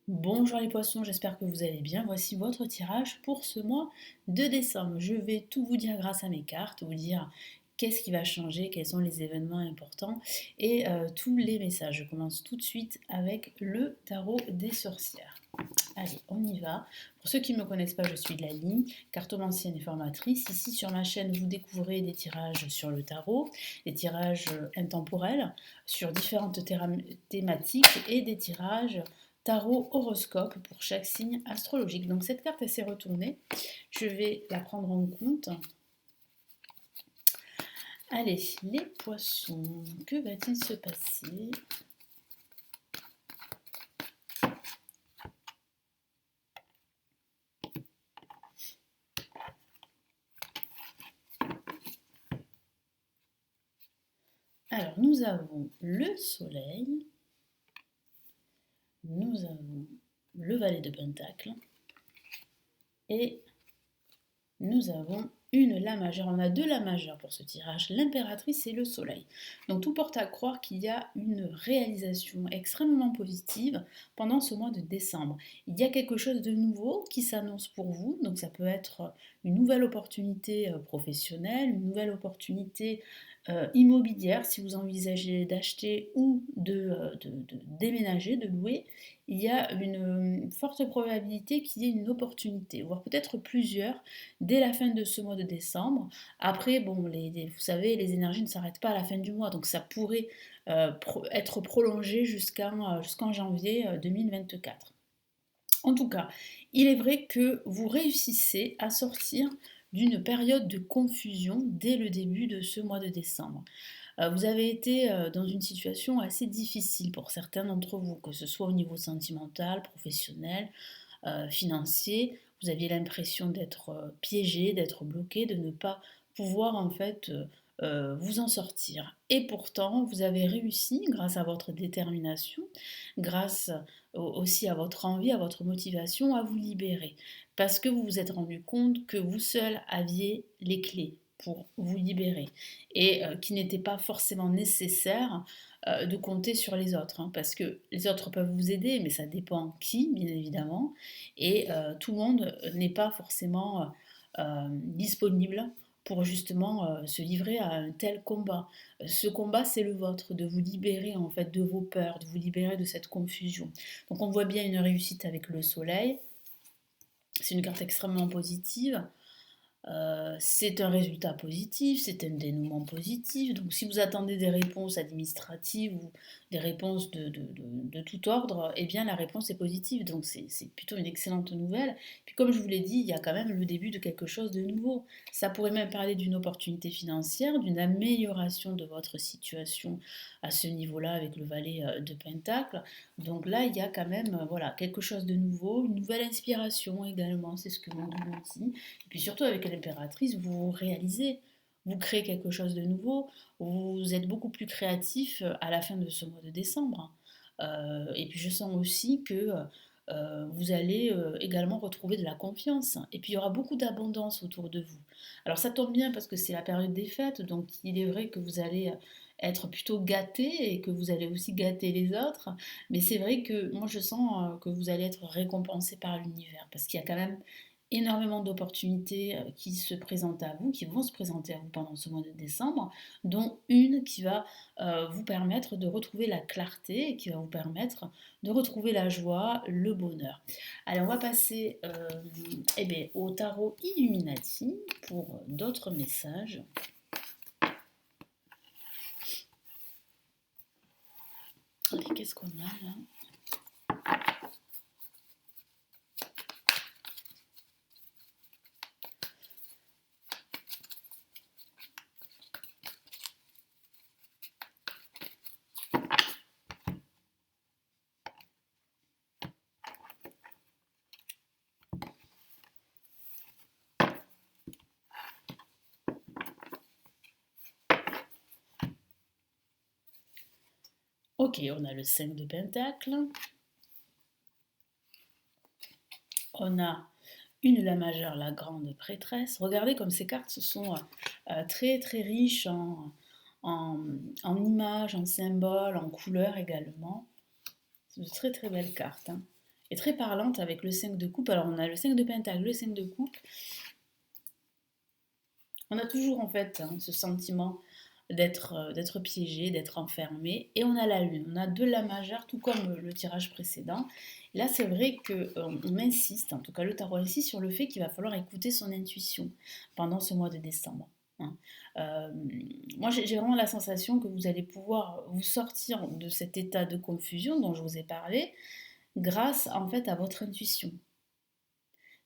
Bonjour les poissons, j'espère que vous allez bien. Voici votre tirage pour ce mois de décembre. Je vais tout vous dire grâce à mes cartes, vous dire qu'est-ce qui va changer, quels sont les événements importants et tous les messages. Je commence tout de suite avec le tarot des sorcières. Allez, on y va. Pour ceux qui ne me connaissent pas, je suis de la ligne, cartomancienne et formatrice. Ici sur ma chaîne, vous découvrez des tirages sur le tarot, des tirages intemporels sur différentes thématiques et des tirages tarot horoscope pour chaque signe astrologique. Donc cette carte elle s'est retournée, je vais la prendre en compte. Allez, les poissons, que va-t-il se passer? Alors nous avons le soleil, nous avons le valet de pentacle et nous avons une la majeure. On a deux la majeure pour ce tirage, l'impératrice et le soleil. Donc tout porte à croire qu'il y a une réalisation extrêmement positive pendant ce mois de décembre. Il y a quelque chose de nouveau qui s'annonce pour vous, donc ça peut être une nouvelle opportunité professionnelle, une nouvelle opportunité immobilière si vous envisagez d'acheter ou de déménager, de louer. Il y a une forte probabilité qu'il y ait une opportunité, voire peut-être plusieurs, dès la fin de ce mois de décembre. Après, bon, vous savez, les énergies ne s'arrêtent pas à la fin du mois, donc ça pourrait être prolongé jusqu'en janvier 2024. En tout cas, il est vrai que vous réussissez à sortir d'une période de confusion dès le début de ce mois de décembre. Vous avez été dans une situation assez difficile pour certains d'entre vous, que ce soit au niveau sentimental, professionnel, financier. Vous aviez l'impression d'être piégé, d'être bloqué, de ne pas pouvoir en fait vous en sortir. Et pourtant, vous avez réussi grâce à votre détermination, grâce aussi à votre envie, à votre motivation, à vous libérer. Parce que vous vous êtes rendu compte que vous seul aviez les clés pour vous libérer et qu'il n'était pas forcément nécessaire de compter sur les autres, hein, parce que les autres peuvent vous aider, mais ça dépend qui, bien évidemment, et tout le monde n'est pas forcément disponible pour justement se livrer à un tel combat. Ce combat, c'est le vôtre, de vous libérer en fait de vos peurs, de vous libérer de cette confusion. Donc on voit bien une réussite avec le soleil, c'est une carte extrêmement positive. C'est un résultat positif, c'est un dénouement positif. Donc si vous attendez des réponses administratives ou des réponses de tout ordre, eh bien la réponse est positive. Donc c'est plutôt une excellente nouvelle. Puis comme je vous l'ai dit, il y a quand même le début de quelque chose de nouveau. Ça pourrait même parler d'une opportunité financière, d'une amélioration de votre situation à ce niveau-là avec le valet de Pentacle. Donc là, il y a quand même voilà, quelque chose de nouveau, une nouvelle inspiration également, c'est ce que mon double dit. Et puis surtout avec l'impératrice, vous réalisez, vous créez quelque chose de nouveau, vous êtes beaucoup plus créatif à la fin de ce mois de décembre. Et puis je sens aussi que vous allez également retrouver de la confiance. Et puis il y aura beaucoup d'abondance autour de vous. Alors ça tombe bien parce que c'est la période des fêtes, donc il est vrai que vous allez être plutôt gâté et que vous allez aussi gâter les autres. Mais c'est vrai que moi je sens que vous allez être récompensé par l'univers parce qu'il y a quand même énormément d'opportunités qui se présentent à vous, qui vont se présenter à vous pendant ce mois de décembre, dont une qui va vous permettre de retrouver la clarté et qui va vous permettre de retrouver la joie, le bonheur. Allez, on va passer eh bien, au tarot Illuminati pour d'autres messages. Allez, qu'est-ce qu'on a là? Ok, on a le 5 de Pentacle. On a une la majeure, la grande prêtresse. Regardez comme ces cartes sont très très riches en, en images, en symboles, en couleurs également. C'est de très très belles cartes, hein. est très parlante avec le 5 de coupe. Alors on a le 5 de pentacle, le 5 de coupe. On a toujours en fait ce sentiment d'être piégé, d'être enfermé. Et on a la lune, on a de la majeure, tout comme le tirage précédent. Et là, c'est vrai qu'on insiste, en tout cas le tarot insiste sur le fait qu'il va falloir écouter son intuition pendant ce mois de décembre. Hein. Euh, Moi, j'ai vraiment la sensation que vous allez pouvoir vous sortir de cet état de confusion dont je vous ai parlé grâce en fait à votre intuition.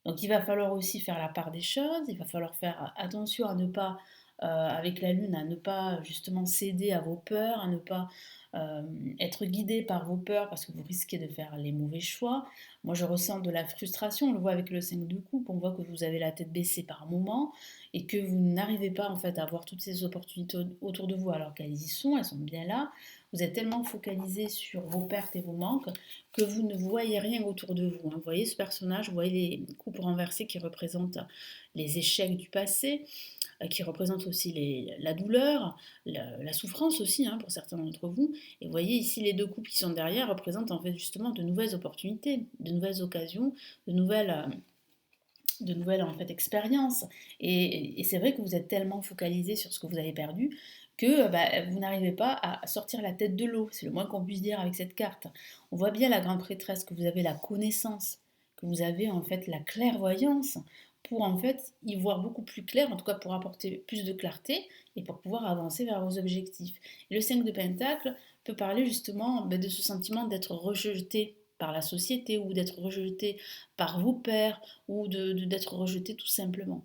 Donc il va falloir aussi faire la part des choses, il va falloir faire attention à ne pas, avec la lune, à ne pas justement céder à vos peurs, à ne pas être guidé par vos peurs parce que vous risquez de faire les mauvais choix. Moi je ressens de la frustration, on le voit avec le 5 de coupe, on voit que vous avez la tête baissée par moments et que vous n'arrivez pas en fait à voir toutes ces opportunités autour de vous alors qu'elles y sont, elles sont bien là. Vous êtes tellement focalisé sur vos pertes et vos manques que vous ne voyez rien autour de vous. Hein. Vous voyez ce personnage, vous voyez les coupes renversées qui représentent les échecs du passé, qui représentent aussi la douleur, la souffrance aussi pour certains d'entre vous. Et vous voyez ici les deux coupes qui sont derrière représentent en fait justement de nouvelles opportunités, de nouvelles occasions, de nouvelles en fait expériences. Et c'est vrai que vous êtes tellement focalisé sur ce que vous avez perdu que vous n'arrivez pas à sortir la tête de l'eau. C'est le moins qu'on puisse dire avec cette carte. On voit bien la grande prêtresse, que vous avez la connaissance, que vous avez en fait la clairvoyance pour en fait y voir beaucoup plus clair, en tout cas pour apporter plus de clarté et pour pouvoir avancer vers vos objectifs. Et le 5 de Pentacle peut parler justement de ce sentiment d'être rejeté par la société ou d'être rejeté par vos pairs ou d'être rejeté tout simplement.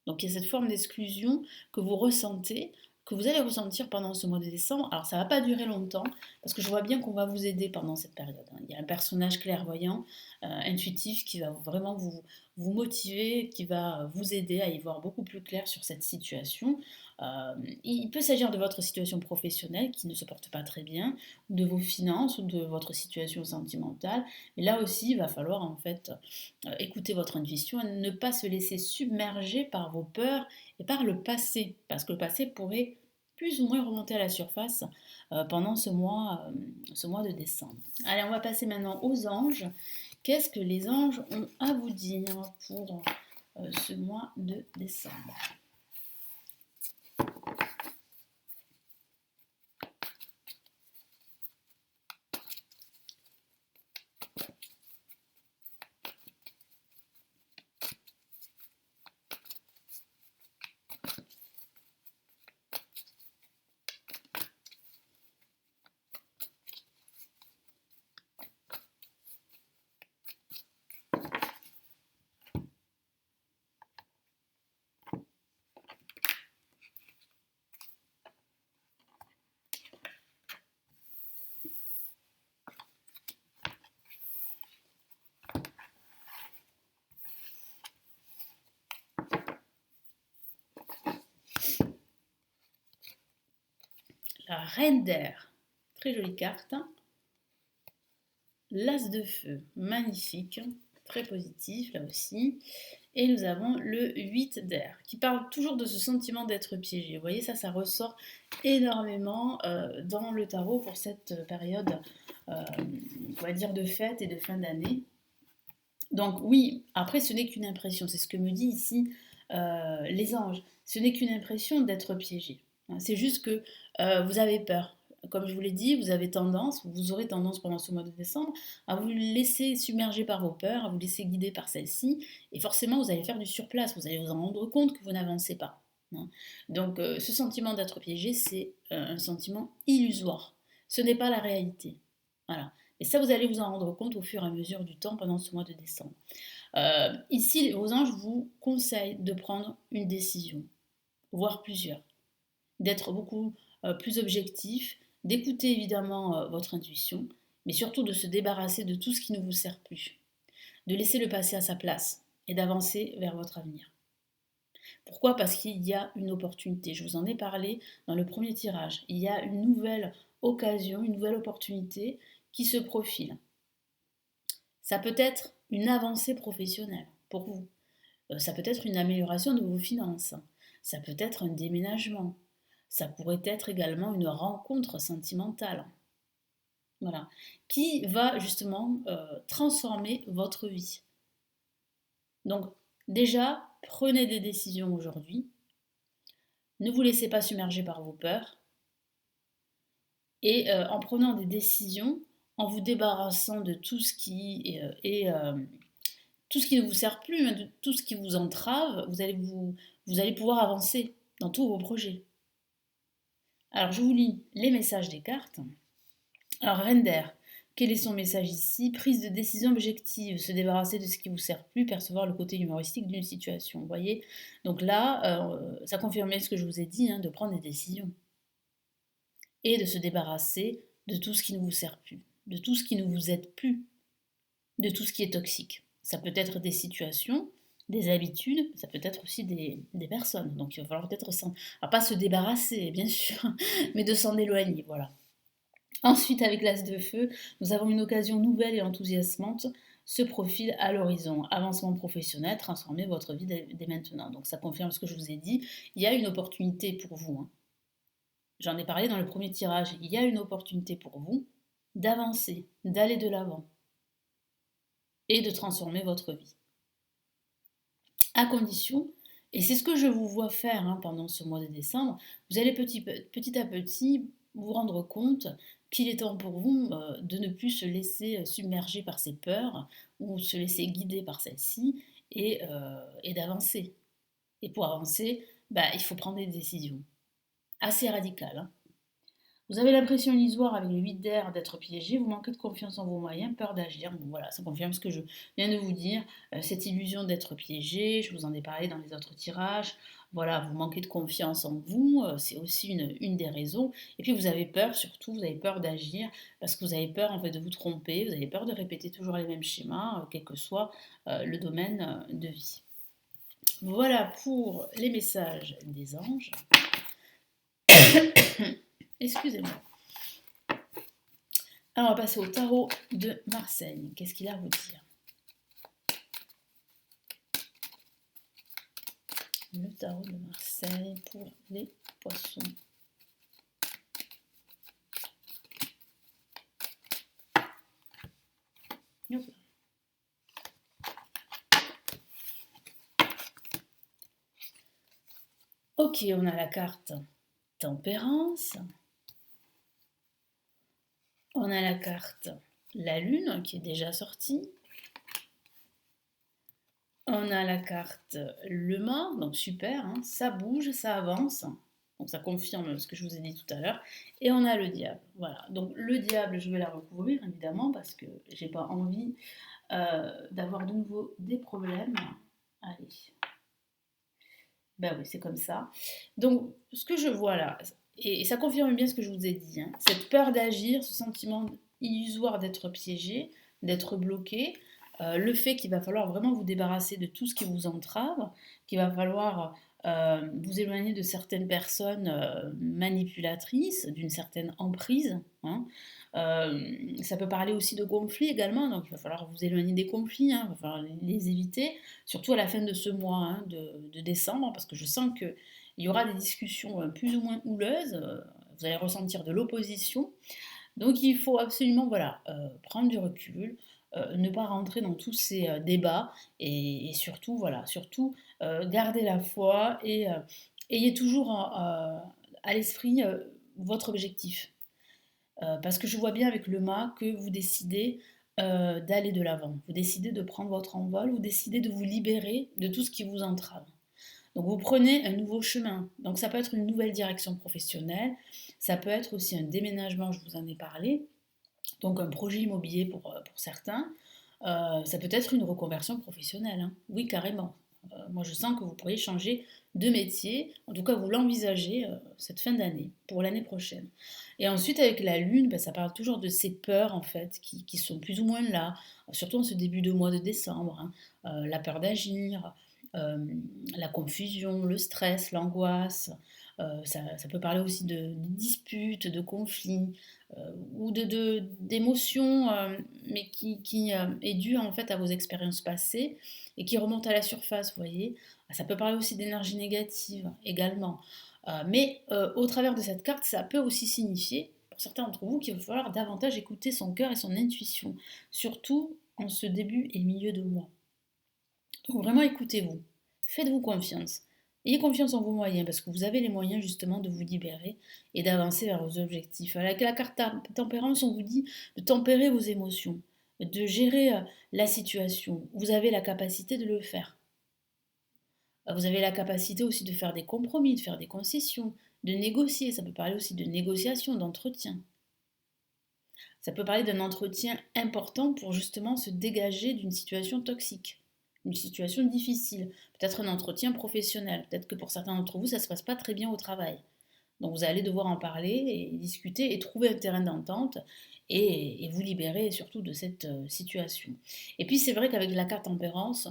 Donc il y a cette forme d'exclusion que vous ressentez, que vous allez ressentir pendant ce mois de décembre. Alors ça ne va pas durer longtemps, parce que je vois bien qu'on va vous aider pendant cette période. Il y a un personnage clairvoyant, intuitif, qui va vraiment vous motiver, qui va vous aider à y voir beaucoup plus clair sur cette situation. Il peut s'agir de votre situation professionnelle qui ne se porte pas très bien, ou de vos finances, ou de votre situation sentimentale. Mais là aussi, il va falloir en fait écouter votre intuition et ne pas se laisser submerger par vos peurs et par le passé, parce que le passé pourrait plus ou moins remonter à la surface pendant ce mois de décembre. Allez, on va passer maintenant aux anges. Qu'est-ce que les anges ont à vous dire pour ce mois de décembre? La reine d'air, très jolie carte. L'as de feu, magnifique, très positif là aussi. Et nous avons le 8 d'air, qui parle toujours de ce sentiment d'être piégé. Vous voyez, ça ressort énormément dans le tarot pour cette période, on va dire, de fête et de fin d'année. Donc oui, après, ce n'est qu'une impression. C'est ce que me dit ici les anges. Ce n'est qu'une impression d'être piégé. C'est juste que vous avez peur. Comme je vous l'ai dit, vous aurez tendance pendant ce mois de décembre à vous laisser submerger par vos peurs, à vous laisser guider par celles-ci, et forcément vous allez faire du surplace, vous allez vous en rendre compte que vous n'avancez pas. Donc ce sentiment d'être piégé, c'est un sentiment illusoire. Ce n'est pas la réalité. Voilà. Et ça, vous allez vous en rendre compte au fur et à mesure du temps pendant ce mois de décembre. Ici, vos anges vous conseillent de prendre une décision, voire plusieurs, d'être beaucoup plus objectif, d'écouter évidemment votre intuition, mais surtout de se débarrasser de tout ce qui ne vous sert plus, de laisser le passé à sa place et d'avancer vers votre avenir. Pourquoi? Parce qu'il y a une opportunité. Je vous en ai parlé dans le premier tirage. Il y a une nouvelle occasion, une nouvelle opportunité qui se profile. Ça peut être une avancée professionnelle pour vous. Ça peut être une amélioration de vos finances. Ça peut être un déménagement. Ça pourrait être également une rencontre sentimentale. voilà, qui va justement transformer votre vie. Donc déjà, prenez des décisions aujourd'hui, ne vous laissez pas submerger par vos peurs, et en prenant des décisions, en vous débarrassant de tout ce qui tout ce qui ne vous sert plus, hein, de tout ce qui vous entrave, vous allez pouvoir avancer dans tous vos projets. Alors je vous lis les messages des cartes. Alors Render, quel est son message ici? Prise de décision objective, se débarrasser de ce qui ne vous sert plus, percevoir le côté humoristique d'une situation. Vous voyez? Donc là, ça confirmait ce que je vous ai dit, hein, de prendre des décisions. Et de se débarrasser de tout ce qui ne vous sert plus, de tout ce qui ne vous aide plus, de tout ce qui est toxique. Ça peut être des situations, des habitudes, ça peut être aussi des personnes. Donc il va falloir peut-être pas se débarrasser, bien sûr, mais de s'en éloigner, voilà. Ensuite, avec l'As de feu, nous avons une occasion nouvelle et enthousiasmante se profile à l'horizon. Avancement professionnel, transformez votre vie dès maintenant. Donc ça confirme ce que je vous ai dit. Il y a une opportunité pour vous, hein. J'en ai parlé dans le premier tirage. Il y a une opportunité pour vous d'avancer, d'aller de l'avant et de transformer votre vie. À condition, et c'est ce que je vous vois faire, hein, pendant ce mois de décembre, vous allez petit à petit vous rendre compte qu'il est temps pour vous de ne plus se laisser submerger par ces peurs ou se laisser guider par celles-ci et d'avancer. Et pour avancer, il faut prendre des décisions assez radicales, hein. Vous avez l'impression illusoire avec le 8 d'air d'être piégé, vous manquez de confiance en vos moyens, peur d'agir. Bon, voilà, ça confirme ce que je viens de vous dire. Cette illusion d'être piégé, je vous en ai parlé dans les autres tirages. Voilà, vous manquez de confiance en vous, c'est aussi une des raisons. Et puis vous avez peur, surtout, vous avez peur d'agir, parce que vous avez peur en fait de vous tromper, vous avez peur de répéter toujours les mêmes schémas, quel que soit le domaine de vie. Voilà pour les messages des anges. Excusez-moi. Alors on va passer au tarot de Marseille. Qu'est-ce qu'il a à vous dire? Le tarot de Marseille pour les poissons. Hop. Ok, on a la carte Tempérance. On a la carte la Lune qui est déjà sortie. On a la carte le mât, donc super, hein, ça bouge, ça avance. Donc ça confirme ce que je vous ai dit tout à l'heure. Et on a le diable. Voilà. Donc le diable, je vais la recouvrir évidemment parce que j'ai pas envie d'avoir de nouveau des problèmes. Allez. Ben oui, c'est comme ça. Donc ce que je vois là, et ça confirme bien ce que je vous ai dit, hein, cette peur d'agir, ce sentiment illusoire d'être piégé, d'être bloqué, le fait qu'il va falloir vraiment vous débarrasser de tout ce qui vous entrave, qu'il va falloir vous éloigner de certaines personnes manipulatrices, d'une certaine emprise, hein. Ça peut parler aussi de conflits également, donc il va falloir vous éloigner des conflits, hein, il va falloir les éviter, surtout à la fin de ce mois, hein, de décembre, parce que je sens qu'il y aura des discussions plus ou moins houleuses, vous allez ressentir de l'opposition, donc il faut absolument voilà, prendre du recul, ne pas rentrer dans tous ces débats et surtout, voilà, surtout garder la foi et ayez toujours à l'esprit votre objectif. Parce que je vois bien avec le mât que vous décidez d'aller de l'avant, vous décidez de prendre votre envol, vous décidez de vous libérer de tout ce qui vous entrave. Donc vous prenez un nouveau chemin. Donc ça peut être une nouvelle direction professionnelle, ça peut être aussi un déménagement, je vous en ai parlé, donc un projet immobilier pour certains. Ça peut être une reconversion professionnelle, hein. Oui, carrément. Moi, je sens que vous pourriez changer de métier. En tout cas, vous l'envisagez cette fin d'année, pour l'année prochaine. Et ensuite, avec la Lune, ça parle toujours de ces peurs, en fait, qui sont plus ou moins là, surtout en ce début de mois de décembre, hein. La peur d'agir, euh, la confusion, le stress, l'angoisse. Ça peut parler aussi de disputes, de conflits, ou d'émotions, mais qui est due en fait à vos expériences passées et qui remonte à la surface, vous voyez. Ça peut parler aussi d'énergie négative également. Mais au travers de cette carte, ça peut aussi signifier, pour certains d'entre vous qu'il va falloir davantage écouter son cœur et son intuition, surtout en ce début et milieu de mois. Donc vraiment écoutez-vous, faites-vous confiance. Ayez confiance en vos moyens parce que vous avez les moyens justement de vous libérer et d'avancer vers vos objectifs. Avec la carte tempérance, on vous dit de tempérer vos émotions, de gérer la situation. Vous avez la capacité de le faire. Vous avez la capacité aussi de faire des compromis, de faire des concessions, de négocier. Ça peut parler aussi de négociation, d'entretien. Ça peut parler d'un entretien important pour justement se dégager d'une situation toxique, une situation difficile. Peut-être un entretien professionnel. Peut-être que pour certains d'entre vous, ça ne se passe pas très bien au travail. Donc vous allez devoir en parler et discuter et trouver un terrain d'entente et vous libérer surtout de cette situation. Et puis c'est vrai qu'avec la carte tempérance,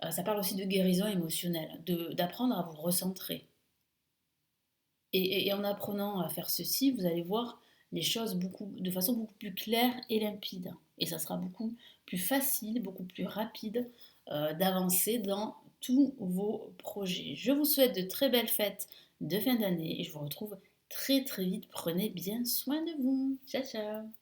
ça parle aussi de guérison émotionnelle, d'apprendre à vous recentrer. Et en apprenant à faire ceci, vous allez voir les choses de façon beaucoup plus claire et limpide. Et ça sera beaucoup plus facile, beaucoup plus rapide d'avancer dans tous vos projets. Je vous souhaite de très belles fêtes de fin d'année et je vous retrouve très très vite. Prenez bien soin de vous. Ciao ciao.